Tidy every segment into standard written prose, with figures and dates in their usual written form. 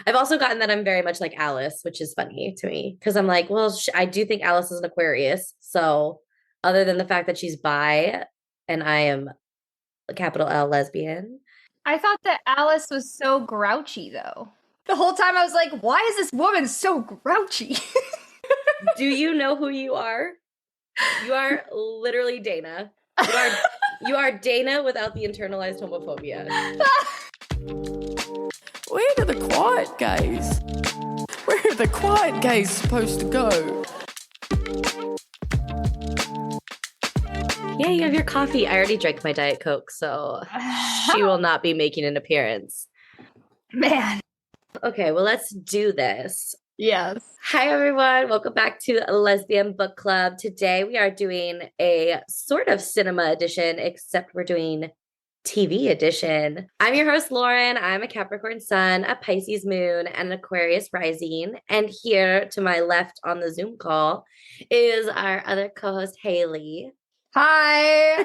I've also gotten that I'm very much like Alice, which is funny to me because I'm like, well, I do think Alice is an Aquarius. So, other than the fact that she's bi and I am a capital L lesbian, I thought that Alice was so grouchy though. The whole time I was like, why is this woman so grouchy? do you know who you are? You are literally Dana. You are Dana without the internalized homophobia. Where do the quiet gays? Where are the quiet gays supposed to go? Yeah, you have your coffee. I already drank my Diet Coke, so she will not be making an appearance. Man. Okay, well, let's do this. Yes. Hi, everyone. Welcome back to Lesbian Book Club. Today, we are doing a sort of cinema edition, except we're doing TV edition. I'm your host, Lauren. I'm a Capricorn sun, a Pisces moon, and an Aquarius rising. And here to my left on the Zoom call is our other co-host, Haylie. Hi.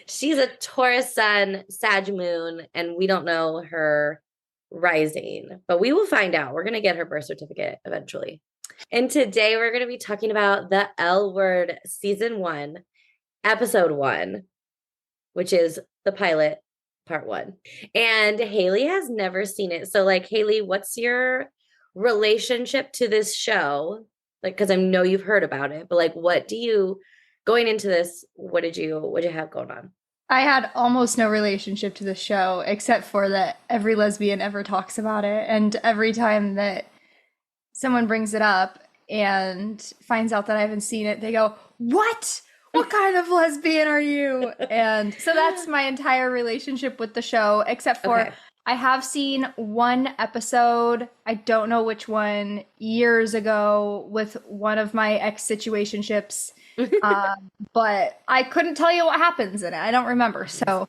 She's a Taurus sun, Sag moon, and we don't know her rising, but we will find out. We're going to get her birth certificate eventually. And today we're going to be talking about the L Word season 1, episode 1, which is the pilot part 1. And Haylie has never seen it. So like, Haylie, what's your relationship to this show? Like, because I know you've heard about it, but like, going into this, what did you have going on? I had almost no relationship to the show except for that every lesbian ever talks about it. And every time that someone brings it up and finds out that I haven't seen it, they go, "What? What kind of lesbian are you?" And so that's my entire relationship with the show, except for I have seen one episode, I don't know which one, years ago with one of my ex-situationships. But I couldn't tell you what happens in it. I don't remember. So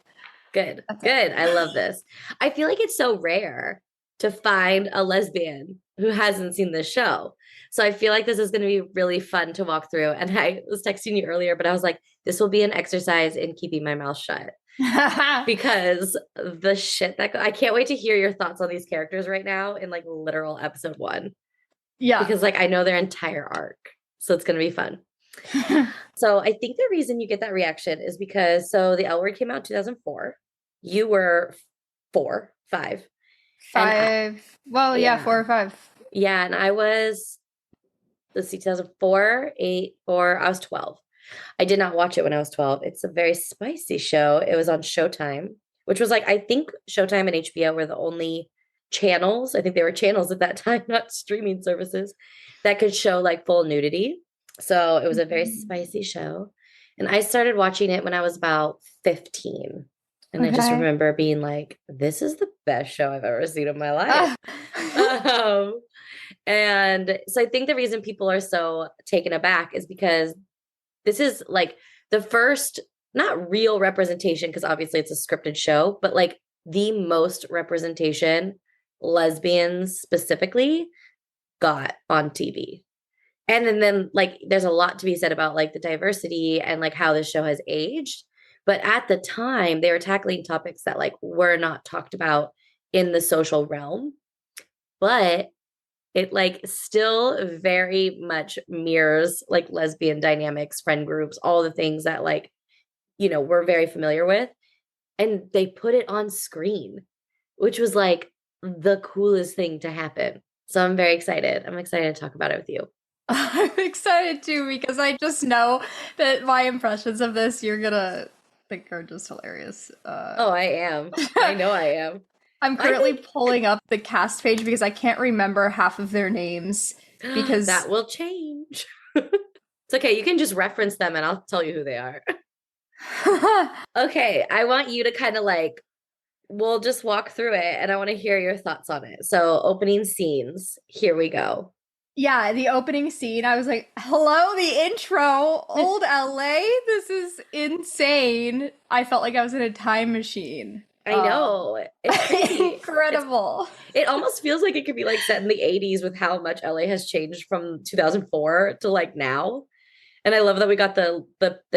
good. I love this. I feel like it's so rare to find a lesbian who hasn't seen this show. So I feel like this is going to be really fun to walk through. And I was texting you earlier, but I was like, this will be an exercise in keeping my mouth shut. Because the shit I can't wait to hear your thoughts on these characters right now in like literal episode 1. Yeah. Because like I know their entire arc. So it's going to be fun. So I think the reason you get that reaction is because the L Word came out in 2004. You were 4, 5. 5. Yeah, 4 or 5. Yeah, and I was, let's see, 2004, 8, 4. I was 12. I did not watch it when I was 12. It's a very spicy show. It was on Showtime, which was like, I think Showtime and HBO were the only channels. I think they were channels at that time, not streaming services, that could show like full nudity. So it was a very spicy show. And I started watching it when I was about 15. And I just remember being like, this is the best show I've ever seen in my life. And so I think the reason people are so taken aback is because this is like the first, not real representation, because obviously it's a scripted show, but like the most representation lesbians specifically got on TV. And then like there's a lot to be said about like the diversity and like how this show has aged. But at the time, they were tackling topics that like were not talked about in the social realm. But it like still very much mirrors like lesbian dynamics, friend groups, all the things that like, we're very familiar with. And they put it on screen, which was like the coolest thing to happen. So I'm very excited. I'm excited to talk about it with you. I'm excited too because I just know that my impressions of this you're gonna think are just hilarious. I am. I know I am. I'm currently pulling up the cast page because I can't remember half of their names because that will change. It's okay. You can just reference them and I'll tell you who they are. Okay. I want you to kind of like, we'll just walk through it and I want to hear your thoughts on it. So opening scenes, here we go. Yeah, the opening scene, I was like, hello, the intro, old LA, this is insane. I felt like I was in a time machine. I know. It's incredible. It almost feels like it could be like set in the 80s with how much LA has changed from 2004 to like now. And I love that we got the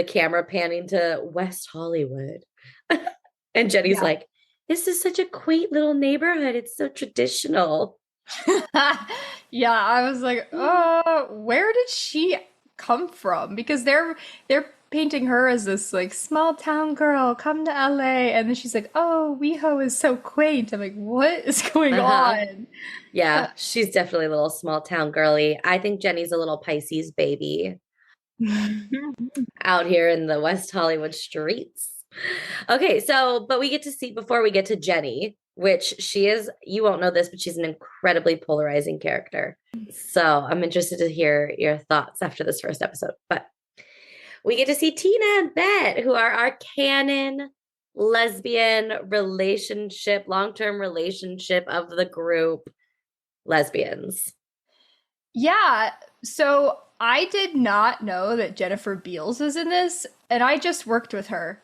camera panning to West Hollywood. And Jenny's like, This is such a quaint little neighborhood. It's so traditional. Yeah, I was like, oh, where did she come from? Because they're painting her as this like small town girl, come to LA, and then she's like, oh, WeHo is so quaint. I'm like, what is going Uh-huh. on? Yeah, she's definitely a little small town girly. I think Jenny's a little Pisces baby out here in the West Hollywood streets. Okay, so, but we get to see before we get to Jenny, which she is, you won't know this, but she's an incredibly polarizing character. So I'm interested to hear your thoughts after this first episode. But we get to see Tina and Bet, who are our canon lesbian relationship, long-term relationship of the group, lesbians. Yeah, so I did not know that Jennifer Beals is in this, and I just worked with her.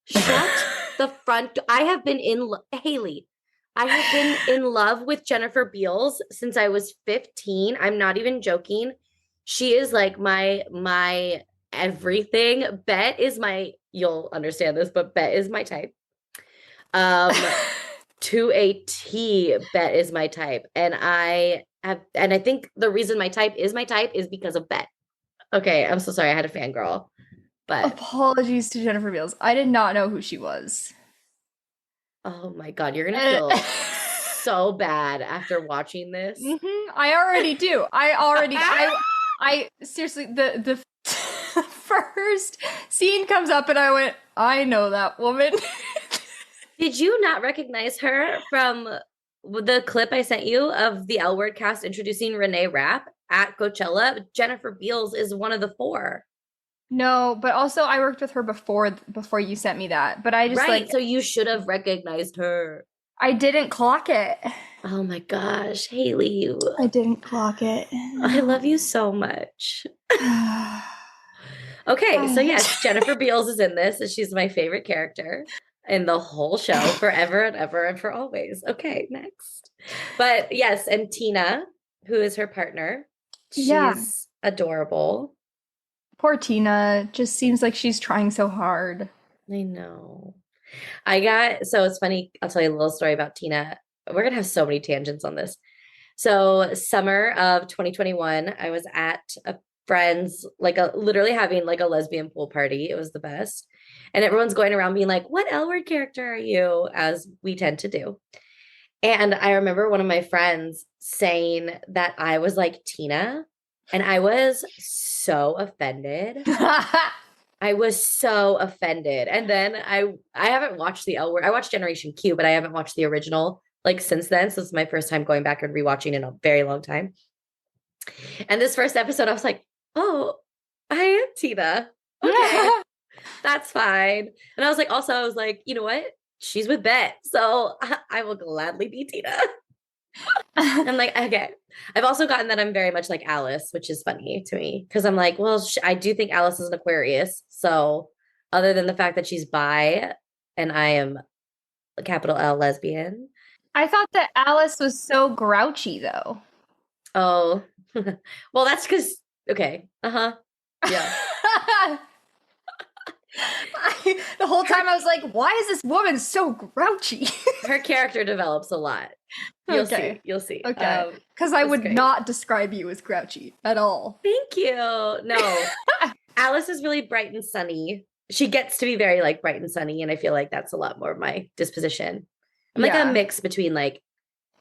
Shut the front. I have been Haylie. I have been in love with Jennifer Beals since I was 15. I'm not even joking. She is like my everything. Bet is my, you'll understand this, but Bet is my type. Um to a T, Bet is my type. And I think the reason my type is because of Bet. Okay, I'm so sorry. I had a fangirl. But Apologies to Jennifer Beals. I did not know who she was. oh my God, you're gonna feel so bad after watching this. I already do. I seriously, the first scene comes up and I went, I know that woman. Did you not recognize her from the clip I sent you of the L Word cast introducing Renee Rapp at Coachella? Jennifer Beals is one of the four. No, but also I worked with her before you sent me that. But I just Right, like so you should have recognized her. I didn't clock it. Oh my gosh, Haylie, I didn't clock it. I love you so much. Okay, so yes, Jennifer Beals is in this, and she's my favorite character in the whole show, forever and ever and for always. Okay, next. But yes, and Tina, who is her partner, Yeah. she's adorable. Poor Tina. Just seems like she's trying so hard. I know. So it's funny. I'll tell you a little story about Tina. We're gonna have so many tangents on this. So summer of 2021, I was at a friend's, literally having like a lesbian pool party. It was the best. And everyone's going around being like, what L word character are you? As we tend to do. And I remember one of my friends saying that I was like Tina. And I was so offended. I was so offended. And then I haven't watched the L Word. I watched Generation Q, but I haven't watched the original like since then. So this is my first time going back and rewatching in a very long time. And this first episode, I was like, oh, I am Tina. Okay, that's fine. And I was like, you know what? She's with Bet. So I will gladly be Tina. I'm like, okay. I've also gotten that I'm very much like Alice, which is funny to me because I'm like, well, I do think Alice is an Aquarius. So, other than the fact that she's bi and I am a capital L lesbian. I thought that Alice was so grouchy though. Oh, well, that's because, okay. Yeah. The whole time I was like, why is this woman so grouchy? Her character develops a lot. You'll see. You'll see. Okay. Because I would not describe you as grouchy at all. Thank you. No. Alice is really bright and sunny. She gets to be very like bright and sunny, and I feel like that's a lot more of my disposition. I'm like a mix between like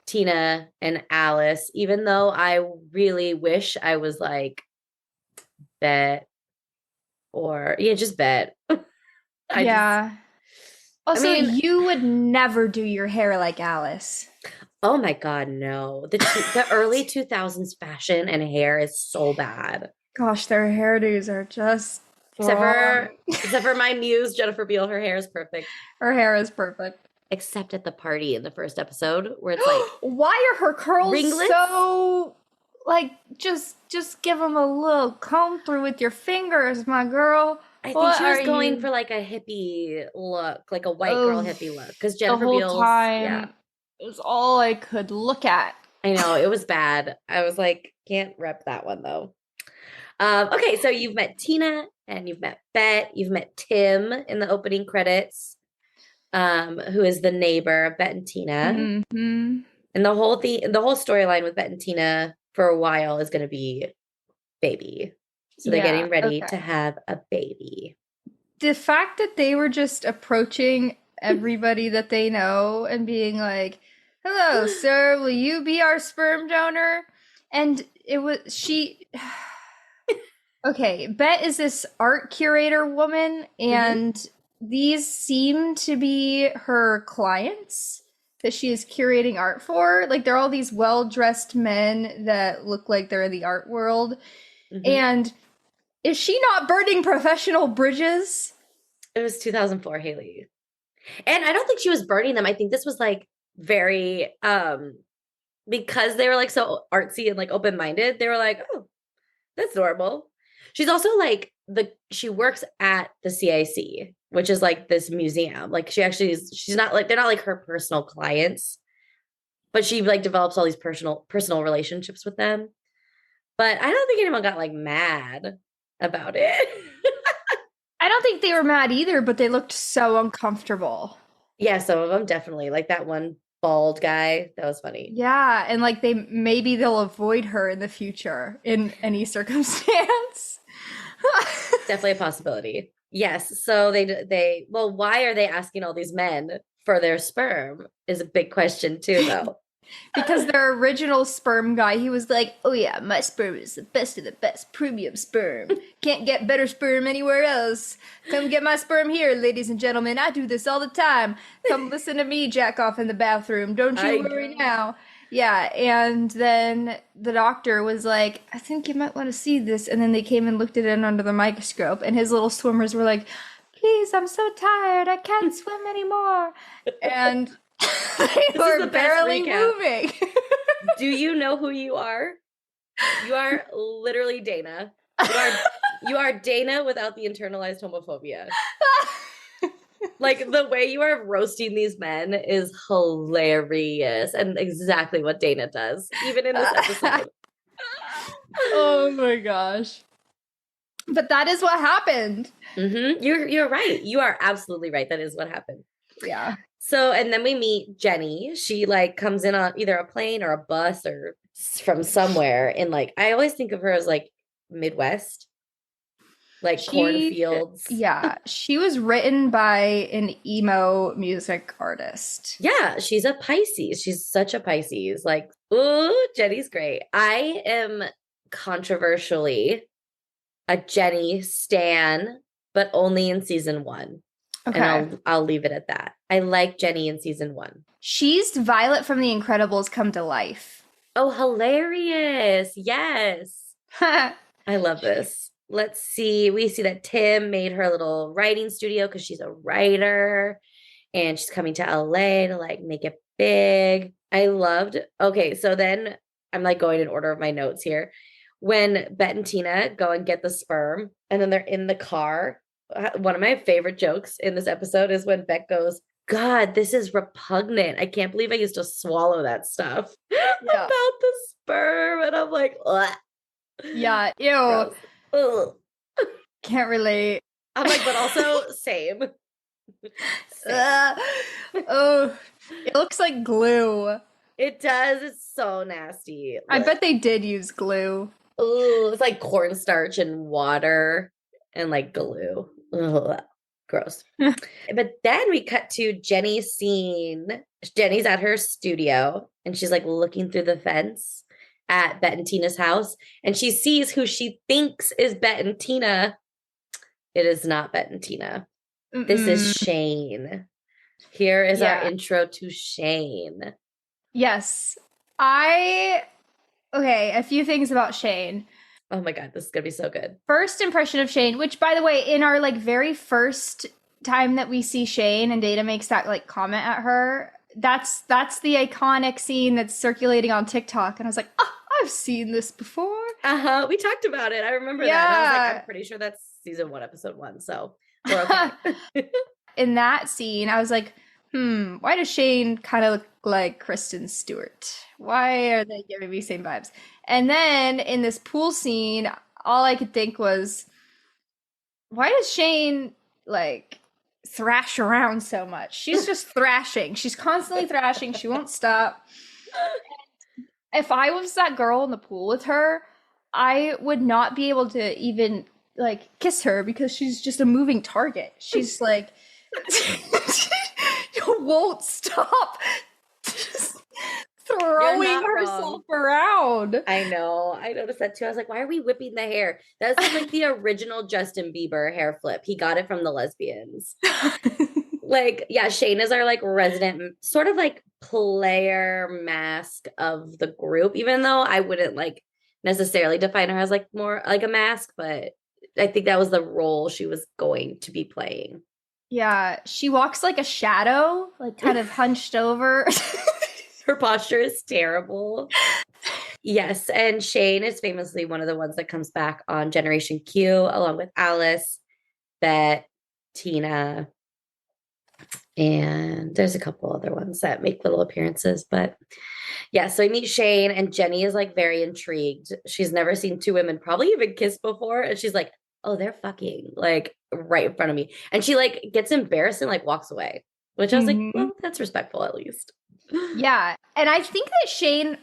Tina and Alice, even though I really wish I was like Bet or just Bet. Also, you would never do your hair like Alice. Oh my God, no. The early 2000s fashion and hair is so bad. Gosh, their hairdos are just except for my muse, Jennifer Beal, her hair is perfect. Her hair is perfect. Except at the party in the first episode where it's like, why are her curls ringlets? So like just give them a little comb through with your fingers, my girl. I think she was going for like a hippie look, like a white girl hippie look. Because Jennifer Beals, is all I could look at. I know, it was bad. I was like, can't rep that one though. Okay, so you've met Tina and you've met Bet, you've met Tim in the opening credits. who is the neighbor of Bet and Tina. Mm-hmm. And the whole storyline with Bet and Tina for a while is going to be baby. So they're Yeah, getting ready okay. to have a baby. The fact that they were just approaching everybody that they know and being like, "Hello, sir, will you be our sperm donor?" And it was she okay, Bet is this art curator woman, Hmm. and these seem to be her clients that she is curating art for. Like, they're all these well-dressed men that look like they're in the art world. Hmm. And is she not burning professional bridges? It was 2004, Haylie. And I don't think she was burning them. I think this was like very because they were like so artsy and like open-minded, they were like, oh, that's normal. She's also like she works at the CIC, which is like this museum. Like she actually is, she's not like, they're not like her personal clients, but she like develops all these personal relationships with them. But I don't think anyone got like mad about it. I don't think they were mad either, but they looked so uncomfortable. Yeah, some of them definitely. Like that one bald guy, that was funny. Yeah, and like they'll avoid her in the future in any circumstance. Definitely a possibility. Yes. So well, why are they asking all these men for their sperm is a big question too, though. Because their original sperm guy, he was like, "Oh yeah, my sperm is the best of the best, premium sperm. Can't get better sperm anywhere else. Come get my sperm here, ladies and gentlemen. I do this all the time. Come listen to me jack off in the bathroom. Don't you I worry now." Yeah, and then the doctor was like, "I think you might want to see this." And then they came and looked at it under the microscope, and his little swimmers were like, "Please, I'm so tired. I can't swim anymore." And they This is were the best barely recap. moving. Do you know who you are? You are literally Dana. You are Dana without the internalized homophobia. Like the way you are roasting these men is hilarious and exactly what Dana does, even in this episode. Oh my gosh. But that is what happened. You're right. You are absolutely right. That is what happened. Yeah. So, and then we meet Jenny. She like comes in on either a plane or a bus or from somewhere. And like, I always think of her as like Midwest, like She, cornfields. yeah, she was written by an emo music artist. Yeah, she's a Pisces. She's such a Pisces. Like, ooh, Jenny's great. I am controversially a Jenny stan, but only in season one. And Okay. I'll leave it at that. I like Jenny in season one. She's Violet from The Incredibles come to life. Oh, hilarious. Yes. I love this. Let's see. We see that Tim made her little writing studio because she's a writer and she's coming to LA to like make it big. I loved. Okay, so then I'm like going in order of my notes here. When Bet and Tina go and get the sperm and then they're in the car. One of my favorite jokes in this episode is when Bet goes, God, this is repugnant. I can't believe I used to swallow that stuff Yeah. about the sperm. And I'm like, ugh, Yeah. Ew. gross. Ugh. Can't relate. I'm like, but also same. Same. Oh, it looks like glue. It does. It's so nasty. I bet they did use glue. Ooh, it's like cornstarch and water and like glue. Ugh, gross. But then we cut to Jenny's scene. Jenny's at her studio and she's like looking through the fence at Bet and Tina's house and she sees who she thinks is Bet and Tina. It is not Bet and Tina. This is Shane. Here is our intro to Shane. Yes. Okay, a few things about Shane. Oh my God, this is gonna be so good. First impression of Shane, which by the way, in our like very first time that we see Shane and Data makes that like comment at her, that's the iconic scene that's circulating on TikTok. And I was like, oh, I've seen this before. We talked about it. I remember that. And I was like, I'm pretty sure that's season 1, episode 1. So we're okay. In that scene, I was like, why does Shane kind of look like Kristen Stewart? Why are they giving me same vibes? And then in this pool scene, all I could think was, why does Shane like thrash around so much. She's just thrashing. She's constantly thrashing. She won't stop. If I was that girl in the pool with her, I would not be able to even like kiss her because she's just a moving target. She's like won't stop just throwing herself around. I know. I noticed that too. I was like, why are we whipping the hair? That's like the original Justin Bieber hair flip. He got it from the lesbians. Like, yeah, Shane is our like resident sort of like player mask of the group, even though I wouldn't like necessarily define her as like more like a mask, but I think that was the role she was going to be playing. Yeah, she walks like a shadow, like kind of hunched over. Her posture is terrible. Yes, and Shane is famously one of the ones that comes back on Generation Q along with Alice, Bette, Tina, and there's a couple other ones that make little appearances. But yeah, so I meet Shane and Jenny is like very intrigued. She's never seen two women probably even kiss before. And she's like, oh, they're fucking like right in front of me. And she like gets embarrassed and like walks away, which I was like, well, that's respectful at least. Yeah. And I think that Shane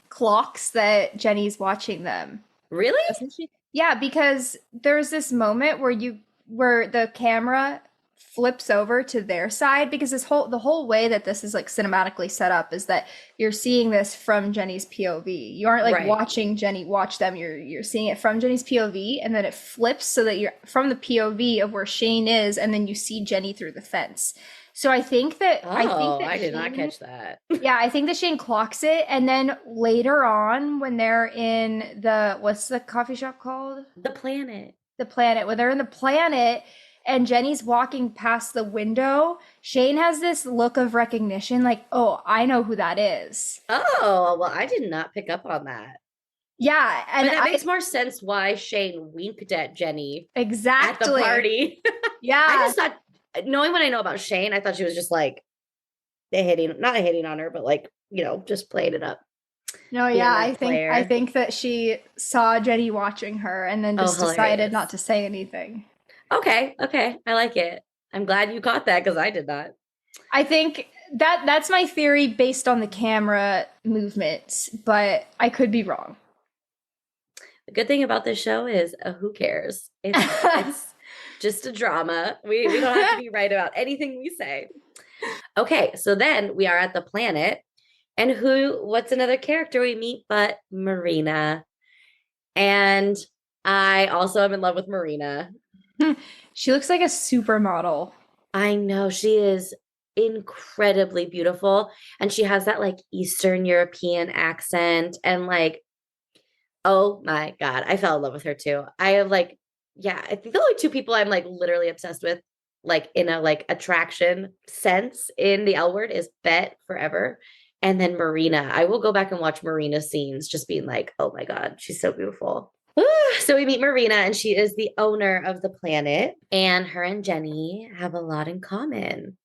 clocks that Jenny's watching them. Really? Doesn't she? Yeah, because there's this moment where the camera flips over to their side, because the whole way that this is like cinematically set up is that you're seeing this from Jenny's POV. You aren't like watching Jenny watch them. You're seeing it from Jenny's POV, and then it flips so that you're from the POV of where Shane is, and then you see Jenny through the fence. So I think that I did not catch that. Yeah, I think that Shane clocks it, and then later on when they're in what's the coffee shop called? The Planet. The Planet. When they're in the Planet and Jenny's walking past the window, Shane has this look of recognition, like, oh, I know who that is. Oh, well, I did not pick up on that. Yeah, and that makes more sense why Shane winked at Jenny exactly at the party. Yeah, I just thought, knowing what I know about Shane, I thought she was just like not hitting on her, but like, just playing it up. No, yeah, I think that she saw Jenny watching her and then just decided not to say anything. Okay, I like it. I'm glad you caught that because I did not. I think that's my theory based on the camera movements, but I could be wrong. The good thing about this show is who cares? It's just a drama. We don't have to be right about anything we say. Okay, so then we are at the Planet. And what's another character we meet but Marina? And I also am in love with Marina. She looks like a supermodel. I know, she is incredibly beautiful. And she has that like Eastern European accent. And like, oh my God, I fell in love with her too. I have like, yeah, I think the only two people I'm like literally obsessed with, like in a like attraction sense in the L Word, is Bette forever. And then Marina. I will go back and watch Marina's scenes, just being like, oh my God, she's so beautiful. So we meet Marina, and she is the owner of the Planet. And her and Jenny have a lot in common.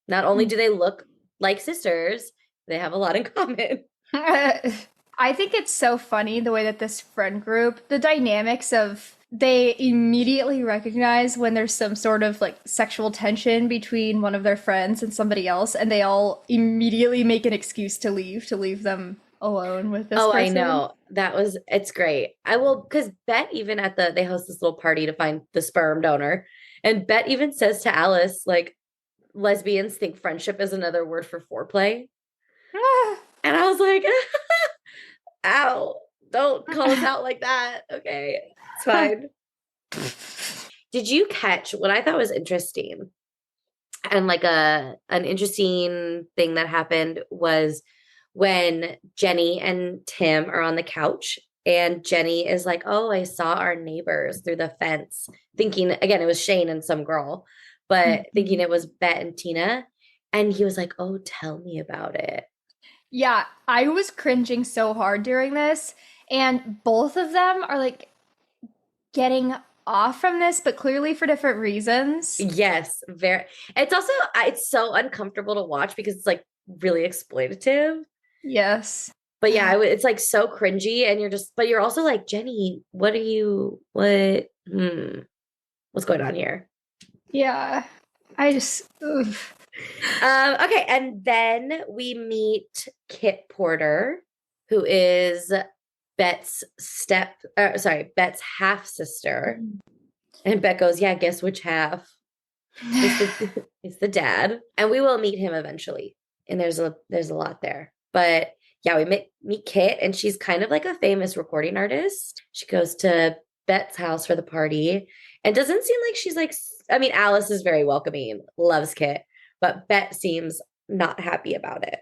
Not only do they look like sisters, they have a lot in common. I think it's so funny the way that this friend group, the dynamics of, they immediately recognize when there's some sort of like sexual tension between one of their friends and somebody else, and they all immediately make an excuse to leave them alone with this person. I know. It's great. Because Bette even they host this little party to find the sperm donor, and Bette even says to Alice, like, lesbians think friendship is another word for foreplay. And I was like, ow, don't call us out like that. Okay. It's fine. Did you catch what I thought was interesting? And like an interesting thing that happened was when Jenny and Tim are on the couch, and Jenny is like, oh, I saw our neighbors through the fence, thinking, again, it was Shane and some girl, but thinking it was Bette and Tina. And he was like, oh, tell me about it. Yeah, I was cringing so hard during this. And both of them are like getting off from this, but clearly for different reasons. Yes, very. It's so uncomfortable to watch because it's like really exploitative. Yes. But yeah, it's like so cringy, and but you're also like, Jenny, what what's going on here. Yeah. I just, oof. Okay, and then we meet Kit Porter, who is Bet's Bet's half sister. And Bet goes, yeah, guess which half? It's the dad. And we will meet him eventually. And there's a lot there. But yeah, we meet Kit, and she's kind of like a famous recording artist. She goes to Bet's house for the party and doesn't seem like she's like, I mean, Alice is very welcoming, loves Kit, but Bet seems not happy about it.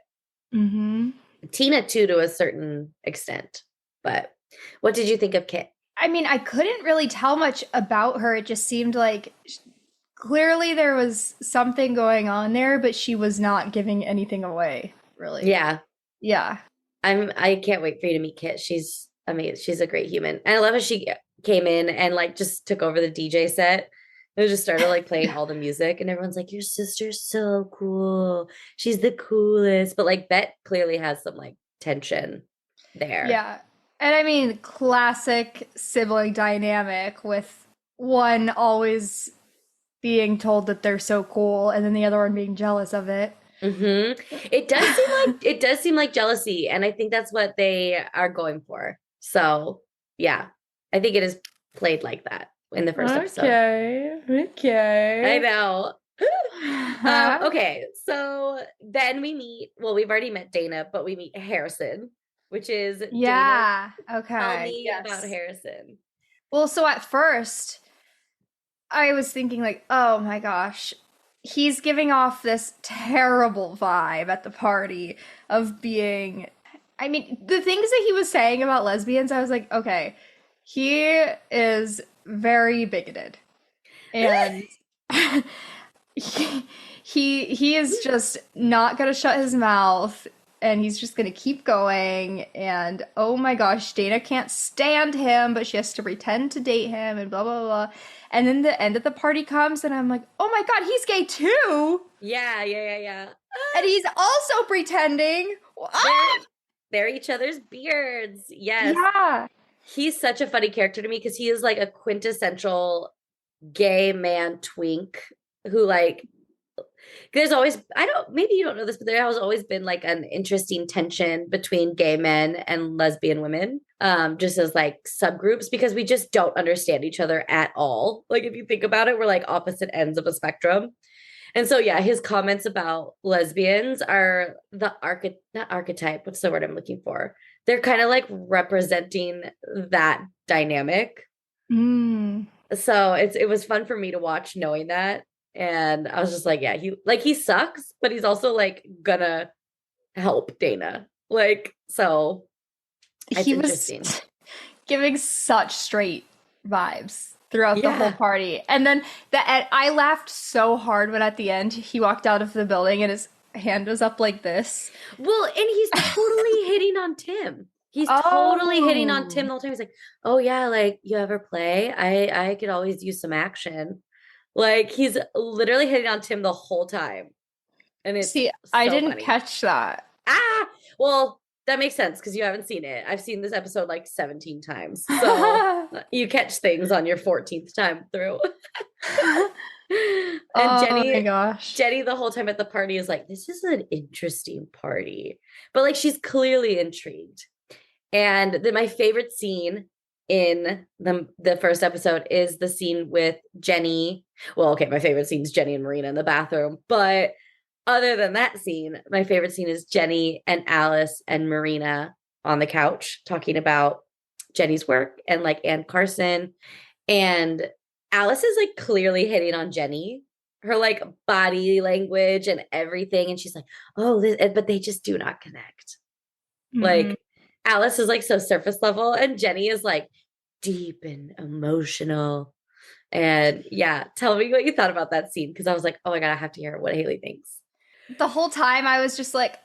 Mm-hmm. Tina too, to a certain extent. But what did you think of Kit? I mean, I couldn't really tell much about her. It just seemed like clearly there was something going on there, but she was not giving anything away, really. Yeah. Yeah. I can't wait for you to meet Kit. She's amazing. She's a great human. And I love how she came in and like just took over the DJ set. And just started like playing all the music, and everyone's like, your sister's so cool. She's the coolest. But like Bet clearly has some like tension there. Yeah. And I mean, classic sibling dynamic with one always being told that they're so cool and then the other one being jealous of it. Mm-hmm. It does seem like jealousy, and I think that's what they are going for. So yeah, I think it is played like that in the first episode. Okay. I know. Okay, so then we meet. Well, we've already met Dana, but we meet Harrison, which is Yeah. Dana. Okay. Tell me about Harrison. Well, so at first, I was thinking like, oh my gosh, he's giving off this terrible vibe at the party of being. I mean, the things that he was saying about lesbians, I was like, okay, he is very bigoted, and he is just not gonna shut his mouth, and he's just gonna keep going. And oh my gosh, Dana can't stand him, but she has to pretend to date him, and blah blah blah. And then the end of the party comes, and I'm like, oh my god, he's gay too. Yeah. And he's also pretending. They're each other's beards. Yes. Yeah. He's such a funny character to me because he is like a quintessential gay man twink who like there's always maybe you don't know this, but there has always been like an interesting tension between gay men and lesbian women, just as like subgroups, because we just don't understand each other at all. Like if you think about it, we're like opposite ends of a spectrum. And so yeah, his comments about lesbians are the not archetype, what's the word I'm looking for? They're kind of like representing that dynamic. So it was fun for me to watch knowing that. And I was just like, yeah, he sucks, but he's also like gonna help Dana. Like, so it's He was interesting. giving such straight vibes throughout the whole party. And then I laughed so hard when at the end he walked out of the building and his hand was up like this. Well, and he's totally hitting on Tim. He's totally hitting on Tim the whole time. He's like, oh yeah, like you ever play? I could always use some action. Like he's literally hitting on Tim the whole time. And it's I didn't funny. catch that. Well, that makes sense because you haven't seen it. I've seen this episode like 17 times. So you catch things on your 14th time through. And oh my gosh. Jenny the whole time at the party is like, this is an interesting party. But like she's clearly intrigued. And my favorite scene in the first episode is the scene with Jenny. Well, okay, my favorite scene is Jenny and Marina in the bathroom. But other than that scene, my favorite scene is Jenny and Alice and Marina on the couch talking about Jenny's work and like Ann Carson. And Alice is like clearly hitting on Jenny, her like body language and everything. And she's like, oh, but they just do not connect. Like Alice is like so surface level and Jenny is like deep and emotional. And yeah, tell me what you thought about that scene. Cause I was like, oh my God, I have to hear what Haylie thinks. The whole time I was just like,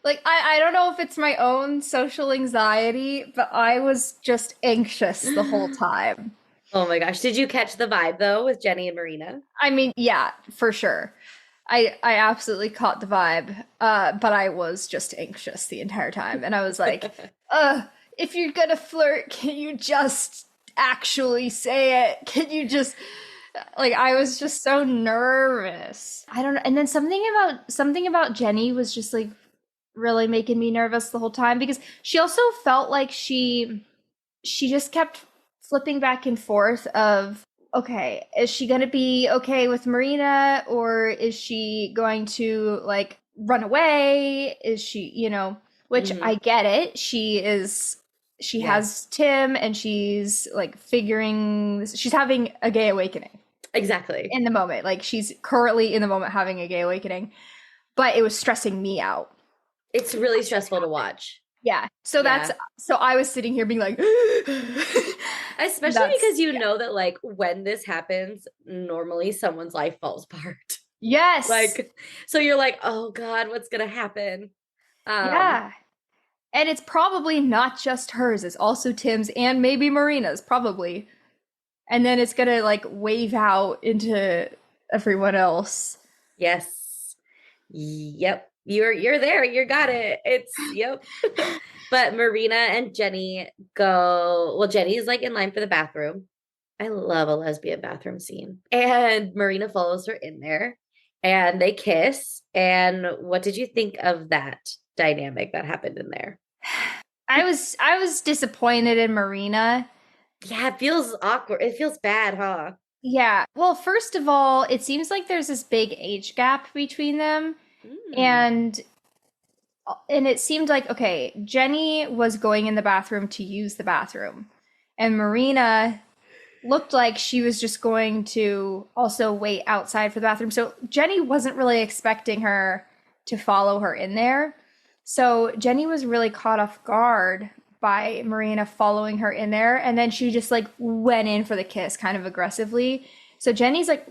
like, I don't know if it's my own social anxiety, but I was just anxious the whole time. Oh my gosh. Did you catch the vibe though with Jenny and Marina? I mean, yeah, for sure. I absolutely caught the vibe, but I was just anxious the entire time. And I was like, if you're gonna flirt, can you just actually say it? Can you just like I was just so nervous. I don't know. And then something about Jenny was just like really making me nervous the whole time because she also felt like she just kept flipping back and forth of okay, is she going to be okay with Marina or is she going to like run away? Is she, which I get it. She has Tim and she's like she's having a gay awakening. Exactly. In the moment. Like she's currently in the moment having a gay awakening. But it was stressing me out. It's really stressful to watch. Yeah. So I was sitting here being like especially because you know that like when this happens, normally someone's life falls apart. Yes. Like so you're like, "Oh god, what's going to happen?" Yeah. And it's probably not just hers, it's also Tim's and maybe Marina's probably. And then it's going to like wave out into everyone else. Yes. Yep. You're there. You got it. It's yep. But Marina and Jenny go. Well, Jenny's like in line for the bathroom. I love a lesbian bathroom scene. And Marina follows her in there and they kiss. And what did you think of that dynamic that happened in there? I was disappointed in Marina. Yeah, it feels awkward. It feels bad, huh? Yeah. Well, first of all, it seems like there's this big age gap between them. And it seemed like, okay, Jenny was going in the bathroom to use the bathroom. And Marina looked like she was just going to also wait outside for the bathroom. So Jenny wasn't really expecting her to follow her in there. So Jenny was really caught off guard by Marina following her in there. And then she just like went in for the kiss kind of aggressively. So Jenny's like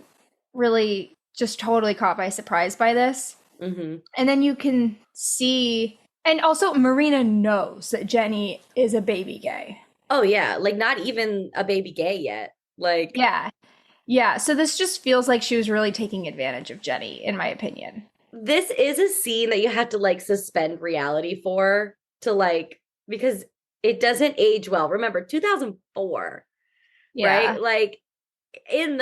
really just totally caught by surprise by this. And then you can see, and also Marina knows that Jenny is a baby gay. Oh yeah, like not even a baby gay yet. Like yeah. So this just feels like she was really taking advantage of Jenny, in my opinion. This is a scene that you have to like suspend reality for to like because it doesn't age well. Remember 2004, right? Like in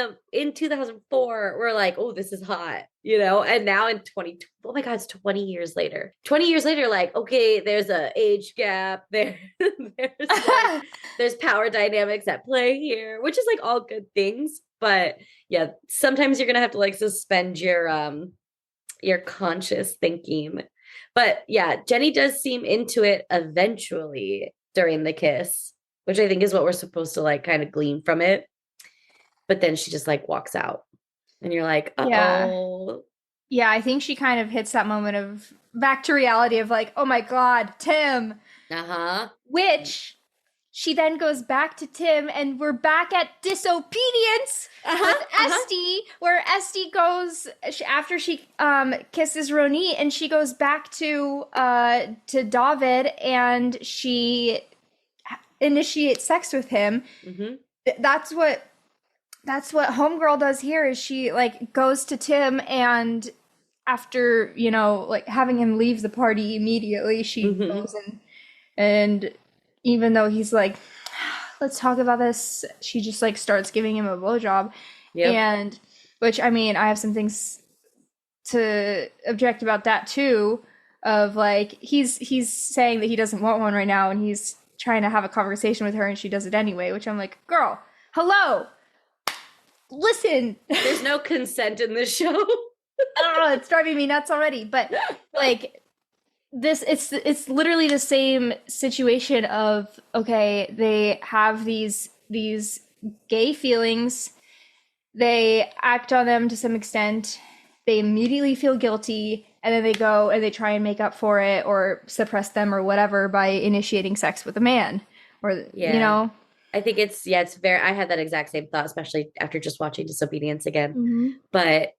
2004 we're like, oh, this is hot, and now in oh my god, it's 20 years later, like, okay, there's a age gap there. There's power dynamics at play here, which is like all good things, but yeah, sometimes you're gonna have to like suspend your conscious thinking. But yeah, Jenny does seem into it eventually during the kiss, which I think is what we're supposed to like kind of glean from it. But then she just like walks out and you're like, uh-oh. Yeah, I think she kind of hits that moment of back to reality of like, oh my God, Tim. Which she then goes back to Tim and we're back at disobedience with Esty, where Esty goes after she kisses Ronit and she goes back to David and she initiates sex with him. That's what Homegirl does here is she like goes to Tim and after, like having him leave the party immediately, she goes and even though he's like, let's talk about this, she just like starts giving him a blowjob. And which, I mean, I have some things to object about that too, of like, he's saying that he doesn't want one right now and he's trying to have a conversation with her and she does it anyway, which I'm like, girl, hello. Listen, there's no consent in this show. Oh, it's driving me nuts already. But like this, it's literally the same situation of, okay, they have these gay feelings, they act on them to some extent, they immediately feel guilty, and then they go and they try and make up for it or suppress them or whatever by initiating sex with a man, or I think it's very, I had that exact same thought, especially after just watching Disobedience again. But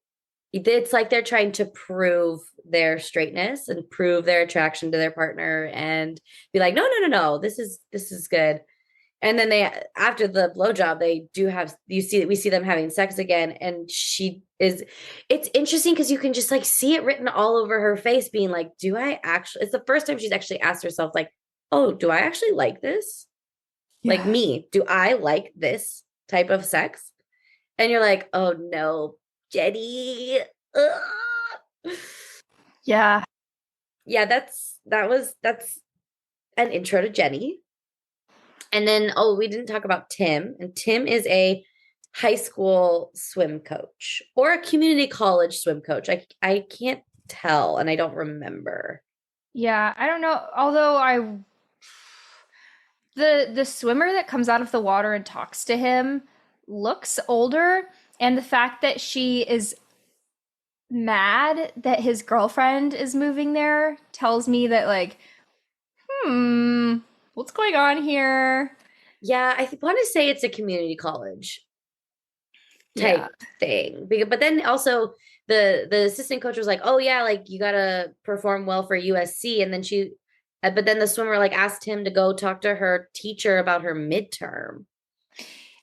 it's like they're trying to prove their straightness and prove their attraction to their partner and be like, no, this is good. And then after the blowjob, we see them having sex again. And it's interesting because you can just like see it written all over her face being like, it's the first time she's actually asked herself like, oh, do I actually like this? Like Yeah. me, do I like this type of sex? And you're like, oh no, Jenny. Ugh. Yeah. Yeah, that's an intro to Jenny. And then, oh, we didn't talk about Tim. And Tim is a high school swim coach or a community college swim coach. I can't tell and I don't remember. Yeah, I don't know. Although the swimmer that comes out of the water and talks to him looks older, and the fact that she is mad that his girlfriend is moving there tells me that like, what's going on here? Yeah, I want to say it's a community college Yeah. type thing. But then also the assistant coach was like, "Oh yeah, like you got to perform well for USC." And then but then the swimmer like asked him to go talk to her teacher about her midterm.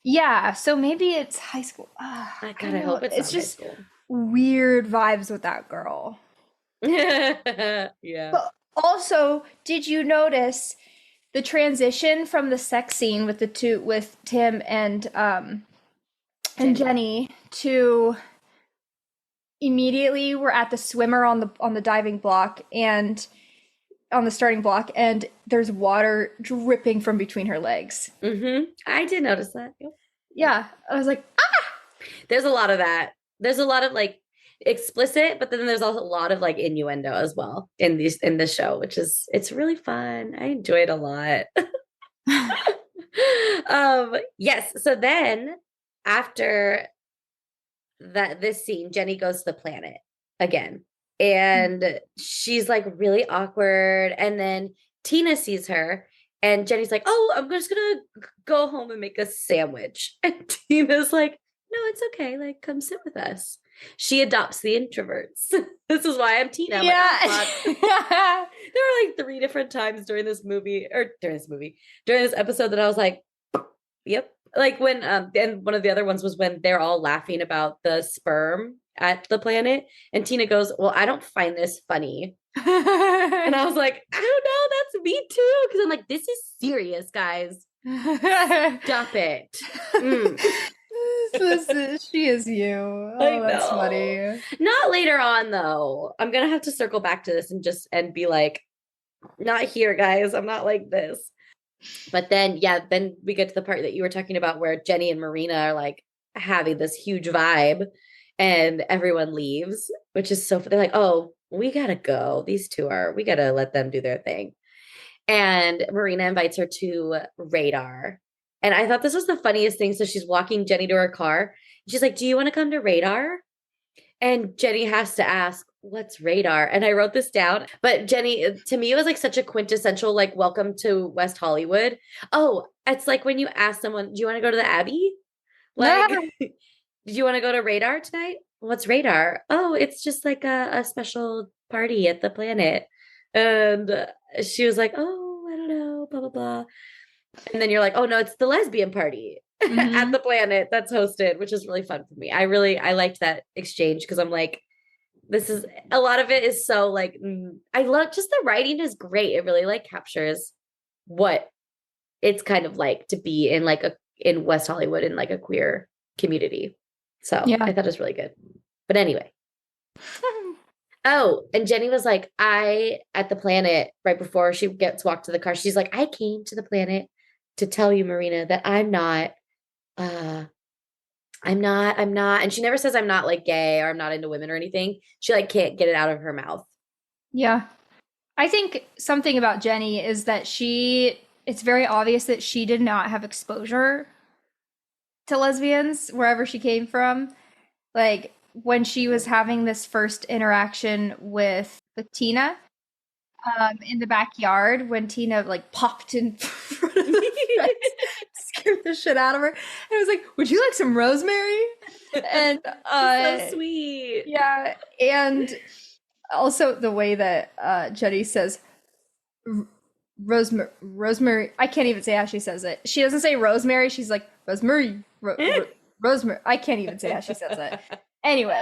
Yeah, so maybe it's high school. I I God, don't I know. hope it's It's not high just school. weird vibes with that girl. Yeah. But also, did you notice the transition from the sex scene with the two with Tim and Jenny. Jenny to immediately we're at the swimmer on the diving block and on the starting block and there's water dripping from between her legs. I did notice that. Yep. Yeah, I was like, There's a lot of that. There's a lot of like explicit, but then there's also a lot of like innuendo as well in this show, which is it's really fun. I enjoy it a lot. Yes. So then after this scene, Jenny goes to the planet again. And she's like really awkward. And then Tina sees her and Jenny's like, oh, I'm just gonna go home and make a sandwich. And Tina's like, no, it's okay. Like, come sit with us. She adopts the introverts. This is why I'm Tina. I'm yeah. like, oh, there were like 3 different times during this episode that I was like, yep. Like when and one of the other ones was when they're all laughing about the sperm at the planet and Tina goes, well, I don't find this funny. And I was like, I don't know, that's me too. Cause I'm like, this is serious, guys. Stop it. She is you. Oh, that's funny. Not later on though. I'm gonna have to circle back to this and be like, not here, guys. I'm not like this. But then, yeah, then we get to the part that you were talking about where Jenny and Marina are like having this huge vibe and everyone leaves, which is so, they're like, oh, we gotta go. We gotta let them do their thing. And Marina invites her to Radar. And I thought this was the funniest thing. So she's walking Jenny to her car. She's like, do you want to come to Radar? And Jenny has to ask, what's Radar? And I wrote this down. But Jenny, to me, it was like such a quintessential, like, welcome to West Hollywood. Oh, it's like when you ask someone, do you want to go to the Abbey? Like, do you want to go to Radar tonight? What's Radar? Oh, it's just like a special party at the planet. And she was like, oh, I don't know, blah, blah, blah. And then you're like, oh, no, it's the lesbian party at the planet that's hosted, which is really fun for me. I liked that exchange because I'm like, this is a lot of it is so like, I love just the writing is great. It really like captures what it's kind of like to be in like in West Hollywood in like a queer community. So Yeah. I thought it was really good. But anyway. Oh, and Jenny was like, at the planet right before she gets walked to the car, she's like, I came to the planet to tell you, Marina, that I'm not. And she never says I'm not like gay or I'm not into women or anything. She like can't get it out of her mouth. Yeah. I think something about Jenny is that it's very obvious that she did not have exposure to lesbians wherever she came from. Like when she was having this first interaction with Tina in the backyard, when Tina like popped in front of the fence, scared the shit out of her. And I was like, would you like some rosemary? And so sweet. Yeah. And also the way that Jenny says rosemary. I can't even say how she says it. She doesn't say rosemary. She's like rosemary. Rosemary. I can't even say how she says it. Anyway,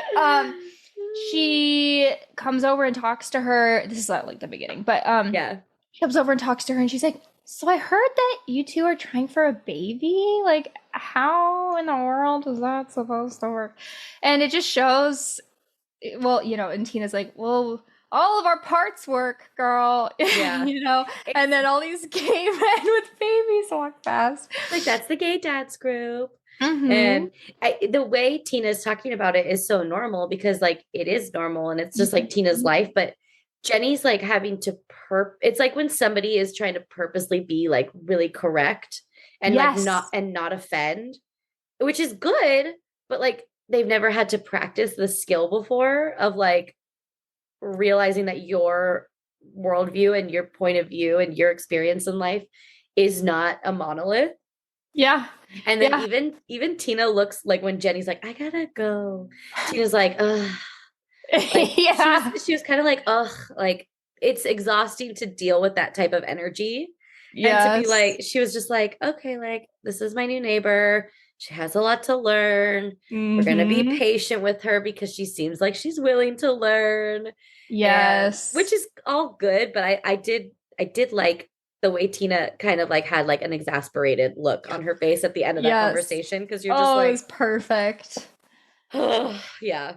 she comes over and talks to her. This is not like the beginning, but yeah, she comes over and talks to her, and she's like, So I heard that you two are trying for a baby. Like, how in the world is that supposed to work? And it just shows, well, and Tina's like, well, all of our parts work, girl. Yeah. And then all these gay men with babies walk past. Like, that's the gay dads group. Mm-hmm. And the way Tina's talking about it is so normal because like it is normal and it's just like Tina's life. But Jenny's like having to it's like when somebody is trying to purposely be like really correct and like not offend, which is good, but like they've never had to practice the skill before of like realizing that your worldview and your point of view and your experience in life is not a monolith. Yeah. And then even Tina looks like when Jenny's like, I gotta go. Tina's like, ugh. Like, Yeah. she was kind of like, ugh, like it's exhausting to deal with that type of energy. Yes. And to be like, she was just like, okay, like this is my new neighbor. She has a lot to learn. We're gonna be patient with her because she seems like she's willing to learn. Yes. Which is all good, but I did like the way Tina kind of like had like an exasperated look on her face at the end of that conversation because you're just like, it was perfect. Oh, yeah.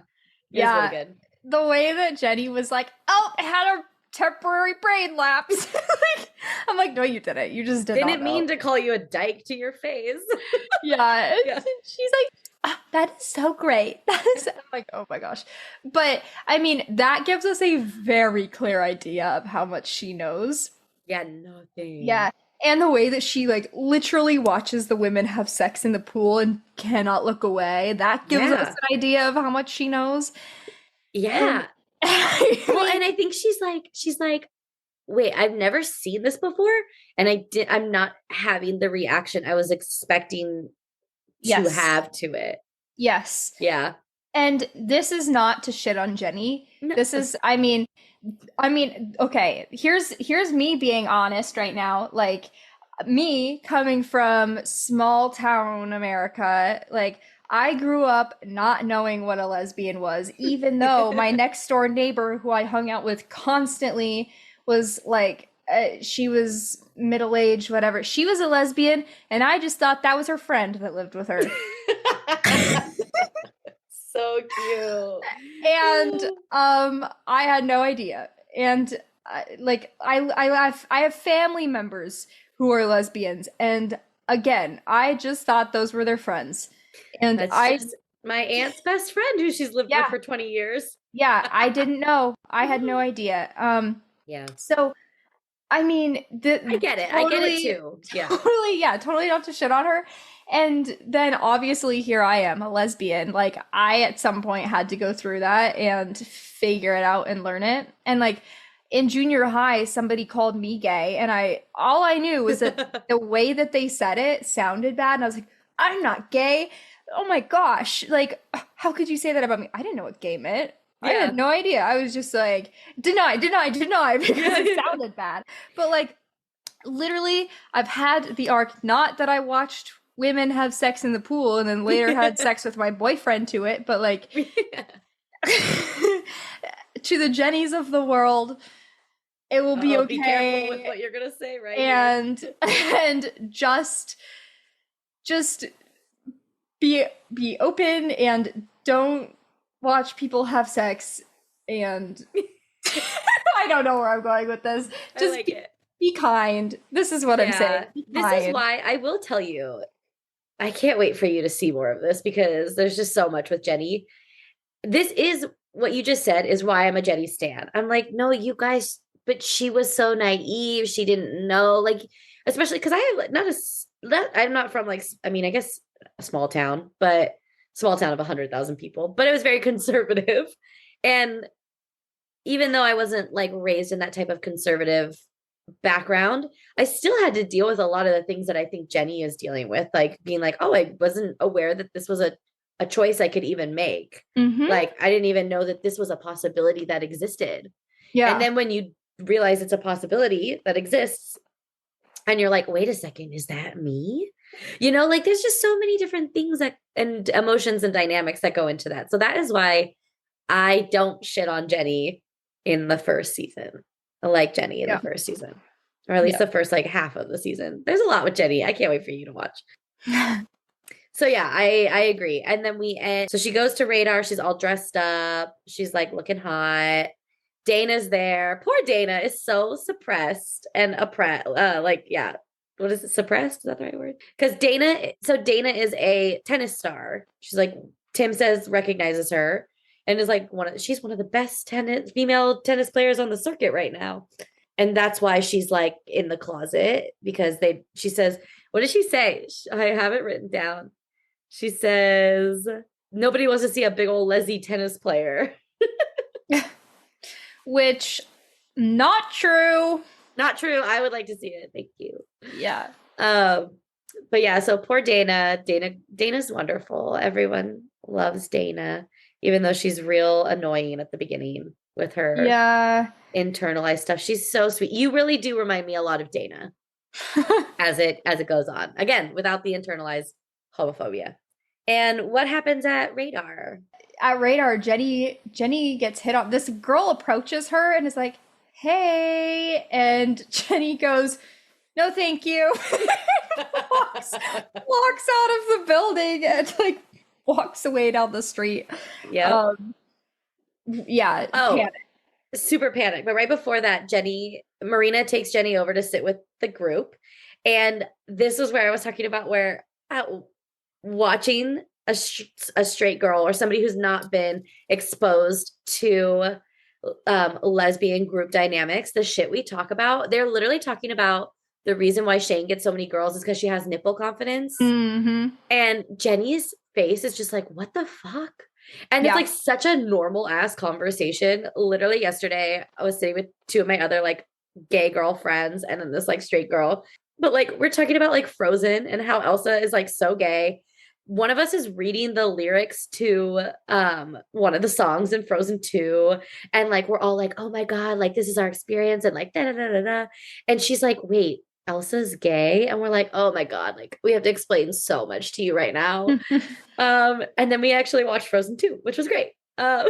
It was really good. The way that Jenny was like, oh, I had a temporary brain lapse. I'm like, no, you didn't. You just didn't mean to call you a dyke to your face. Yeah. She's like, that is so great. I'm like, oh my gosh. But I mean, that gives us a very clear idea of how much she knows. Yeah, nothing. Yeah. And the way that she like literally watches the women have sex in the pool and cannot look away. That gives us an idea of how much she knows. Yeah. Well, and I think she's like, wait, I've never seen this before. And I'm not having the reaction I was expecting to have to it. Yes. Yeah. And this is not to shit on Jenny. No. This is, I mean, okay, here's me being honest right now. Like, me coming from small town America, like, I grew up not knowing what a lesbian was, even though my next door neighbor who I hung out with constantly was like, she was middle-aged, whatever. She was a lesbian, and I just thought that was her friend that lived with her. So cute. And I had no idea. And I have family members who are lesbians, and again, I just thought those were their friends. And that's just my aunt's best friend who she's lived with for 20 years. Yeah, I didn't know. I had no idea. Yeah. So I mean, I get it. I get it too. Yeah. Totally not to shit on her. And then obviously here I am, a lesbian. Like, I at some point had to go through that and figure it out and learn it. And like in junior high, somebody called me gay, and all I knew was that the way that they said it sounded bad, and I was like, I'm not gay. Oh my gosh. Like, how could you say that about me? I didn't know what gay meant. Yeah. I had no idea. I was just like, deny, because it sounded bad. But like, literally, I've had the arc, not that I watched women have sex in the pool and then later had sex with my boyfriend to it, but like, to the Jennies of the world, it will be okay. Be careful with what you're going to say, right? And just be open and don't watch people have sex, and I don't know where I'm going with this. Just be kind. This is what I'm saying. This is why I will tell you, I can't wait for you to see more of this because there's just so much with Jenny. This is what you just said is why I'm a Jenny stan. I'm like, no, you guys, but she was so naive. She didn't know, like, especially because I'm not from like, I mean, I guess a small town of 100,000 people, but it was very conservative. And even though I wasn't like raised in that type of conservative background, I still had to deal with a lot of the things that I think Jenny is dealing with, like being like, oh, I wasn't aware that this was a choice I could even make. Mm-hmm. Like, I didn't even know that this was a possibility that existed. Yeah. And then when you realize it's a possibility that exists and you're like, wait a second, is that me? Like there's just so many different things and emotions and dynamics that go into that. So that is why I don't shit on Jenny in the first season. I like Jenny in the first season. or at least Yeah. the first like half of the season. There's a lot with Jenny. I can't wait for you to watch. So yeah, I agree. And then we end. So she goes to Radar. She's all dressed up. She's like looking hot. Dana's there. Poor Dana is so suppressed and oppressed. Like, yeah. What is it? Suppressed? Is that the right word? Because Dana is a tennis star. She's like, Tim says, recognizes her and is like she's one of the best female tennis players on the circuit right now. And that's why she's like in the closet because she says, what did she say? I have it written down. She says, nobody wants to see a big old lesbian tennis player. Which, not true. Not true. I would like to see it. Thank you. Yeah. But yeah, so poor Dana. Dana's wonderful. Everyone loves Dana, even though she's real annoying at the beginning with her internalized stuff. She's so sweet. You really do remind me a lot of Dana as it goes on. Again, without the internalized homophobia. And what happens at Radar? At Radar, Jenny gets hit on. This girl approaches her and is like, "Hey," and Jenny goes, "No, thank you." walks out of the building and like walks away down the street. Yeah. Yeah. Oh, panic. Super panic. But right before that, Marina takes Jenny over to sit with the group. And this is where I was talking about where watching a straight girl or somebody who's not been exposed to lesbian group dynamics, the shit we talk about, they're literally talking about the reason why Shane gets so many girls is because she has nipple confidence. Mm-hmm. And Jenny's face is just like, what the fuck? And it's like such a normal ass conversation. Literally yesterday, I was sitting with two of my other like gay girlfriends and then this like straight girl. But like we're talking about like Frozen and how Elsa is like so gay. One of us is reading the lyrics to one of the songs in Frozen 2. And like we're all like, oh my God, like this is our experience and like da da da da da. And she's like, wait, Elsa's gay? And we're like, oh my God, like we have to explain so much to you right now. And then we actually watched Frozen 2, which was great. But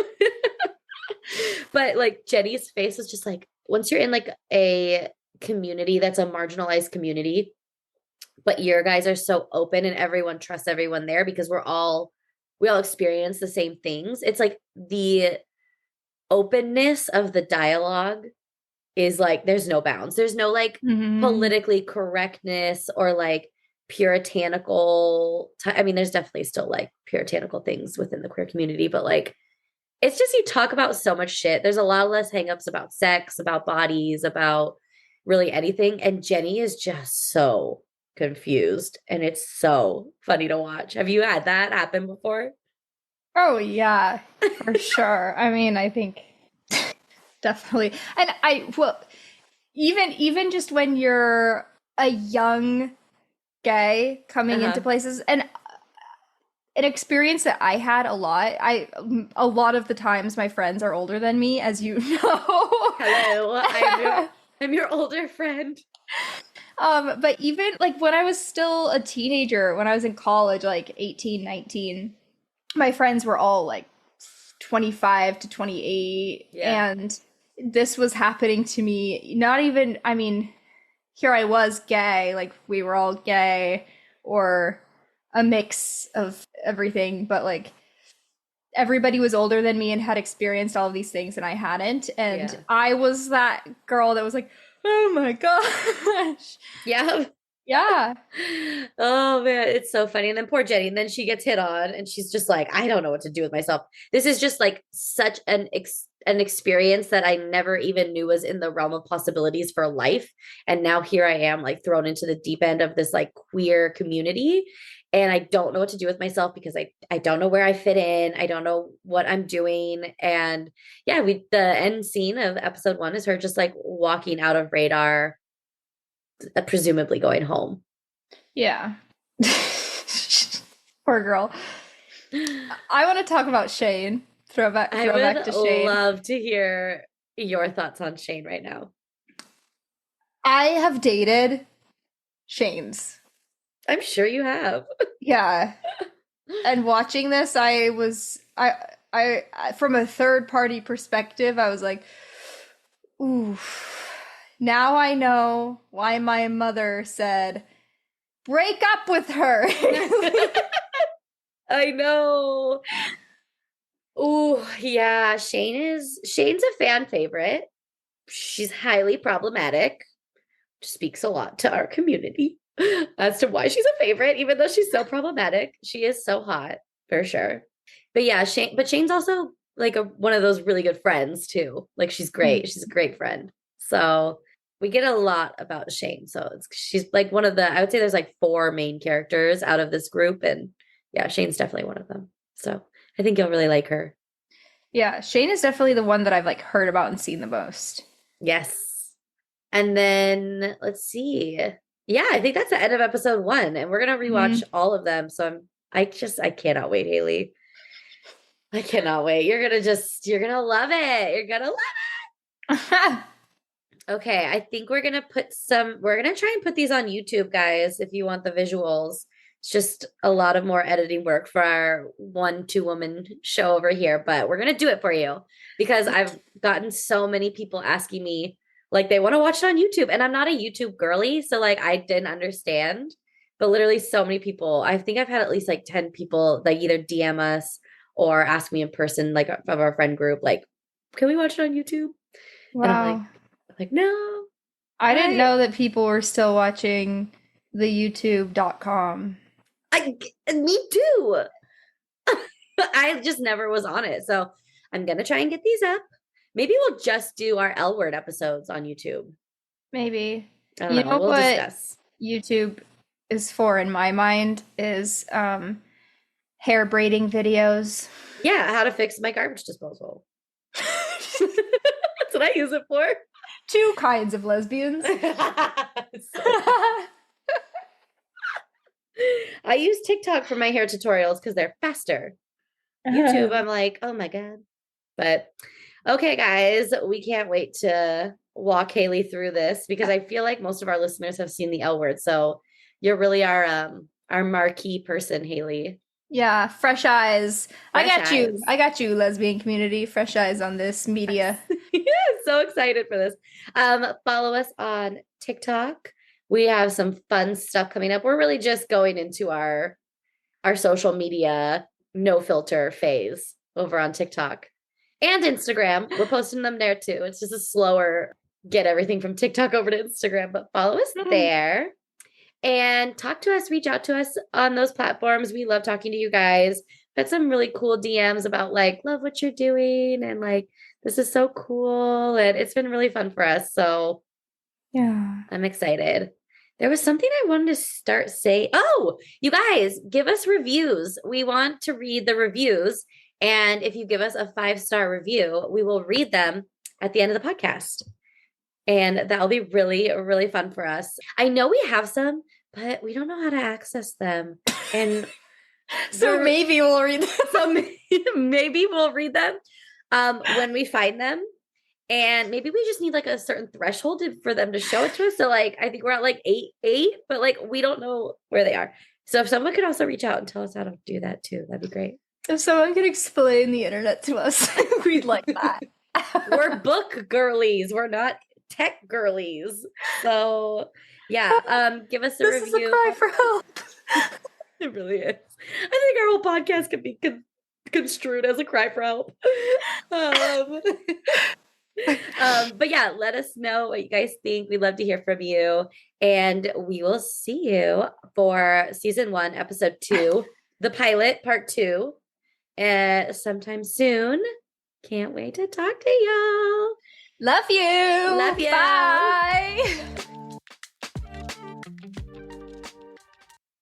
like Jenny's face was just like, once you're in like a community that's a marginalized community, but your guys are so open and everyone trusts everyone there because we all experience the same things. It's like the openness of the dialogue is like, there's no bounds. There's no like politically correctness or like puritanical. I mean, there's definitely still like puritanical things within the queer community, but like, it's just, you talk about so much shit. There's a lot less hangups about sex, about bodies, about really anything. And Jenny is just so confused and it's so funny to watch. Have you had that happen before? Oh yeah, for sure. I mean, I think definitely. And even just when you're a young gay coming into places, and an experience that I had a lot. A lot of the times my friends are older than me, as you know. Hello, I'm your older friend. But even like when I was still a teenager, when I was in college, like 18, 19, my friends were all like 25 to 28. Yeah. And this was happening to me. Not even, I mean, here I was gay, like we were all gay or a mix of everything, but like everybody was older than me and had experienced all of these things and I hadn't. And I was that girl that was like, oh my gosh. Yeah. Yeah. Oh man, it's so funny. And then poor Jenny, and then she gets hit on and she's just like, I don't know what to do with myself. This is just like such an experience that I never even knew was in the realm of possibilities for life. And now here I am like thrown into the deep end of this like queer community. And I don't know what to do with myself because I don't know where I fit in. I don't know what I'm doing. And yeah, the end scene of episode 1 is her just like walking out of Radar, presumably going home. Yeah. Poor girl. I want to talk about Shane. Throwback to Shane. I would love to hear your thoughts on Shane right now. I have dated Shanes. I'm sure you have. Yeah. And watching this, I from a third party perspective, I was like, ooh, Now I know why my mother said, break up with her. I know. Oh, yeah. Shane's a fan favorite. She's highly problematic. Speaks a lot to our community as to why she's a favorite, even though she's so problematic. She is so hot for sure. But yeah, Shane's also like one of those really good friends too. Like she's great. She's a great friend. So we get a lot about Shane. So she's like one of the, I would say there's like 4 main characters out of this group. And yeah, Shane's definitely one of them. So I think you'll really like her. Yeah, Shane is definitely the one that I've like heard about and seen the most. Yes. And then let's see. Yeah, I think that's the end of episode 1. And we're gonna rewatch all of them. So I cannot wait, Haylie. I cannot wait. You're gonna love it. You're gonna love it. Okay, I think we're gonna try and put these on YouTube, guys, if you want the visuals. It's just a lot of more editing work for our 1-2 woman show over here, but we're gonna do it for you because I've gotten so many people asking me, like, they want to watch it on YouTube, and I'm not a YouTube girly, so like I didn't understand, but literally so many people. I think I've had at least like 10 people like either DM us or ask me in person, like from our friend group, like, can we watch it on YouTube? Wow. And I'm like, no. I didn't know that people were still watching the youtube.com. Me too. I just never was on it. So I'm going to try and get these up. Maybe we'll just do our L word episodes on YouTube. Maybe. I don't know. We'll what discuss. YouTube is for, in my mind, is hair braiding videos. Yeah, how to fix my garbage disposal. That's what I use it for. 2 kinds of lesbians. I use TikTok for my hair tutorials because they're faster. YouTube, I'm like, oh my God. But okay, guys, we can't wait to walk Haylie through this because I feel like most of our listeners have seen the L word. So you're really our marquee person, Haylie. Yeah, fresh eyes. I got you, lesbian community. Fresh eyes on this media. Yeah, so excited for this. Follow us on TikTok. We have some fun stuff coming up. We're really just going into our social media no filter phase over on TikTok and Instagram. We're posting them there too. It's just a slower get everything from TikTok over to Instagram, but follow us there and talk to us, reach out to us on those platforms. We love talking to you guys. Had some really cool DMs about like, love what you're doing and like, this is so cool. And it's been really fun for us. So yeah, I'm excited. There was something I wanted to start saying. Oh, you guys, give us reviews. We want to read the reviews. And if you give us a 5-star review, we will read them at the end of the podcast. And that'll be really, really fun for us. I know we have some, but we don't know how to access them. And so maybe we'll read them. So maybe we'll read them when we find them. And maybe we just need like a certain threshold for them to show it to us. So like, I think we're at like 8, but like, we don't know where they are. So if someone could also reach out and tell us how to do that too, that'd be great. If someone could explain the internet to us, we'd like that. We're book girlies. We're not tech girlies. So yeah, give us a review. This is a cry for help. It really is. I think our whole podcast could be construed as a cry for help. But yeah, let us know what you guys think. We'd love to hear from you. And we will see you for season 1, episode 2, the pilot, part 2, sometime soon. Can't wait to talk to y'all. Love you. Love you. Bye.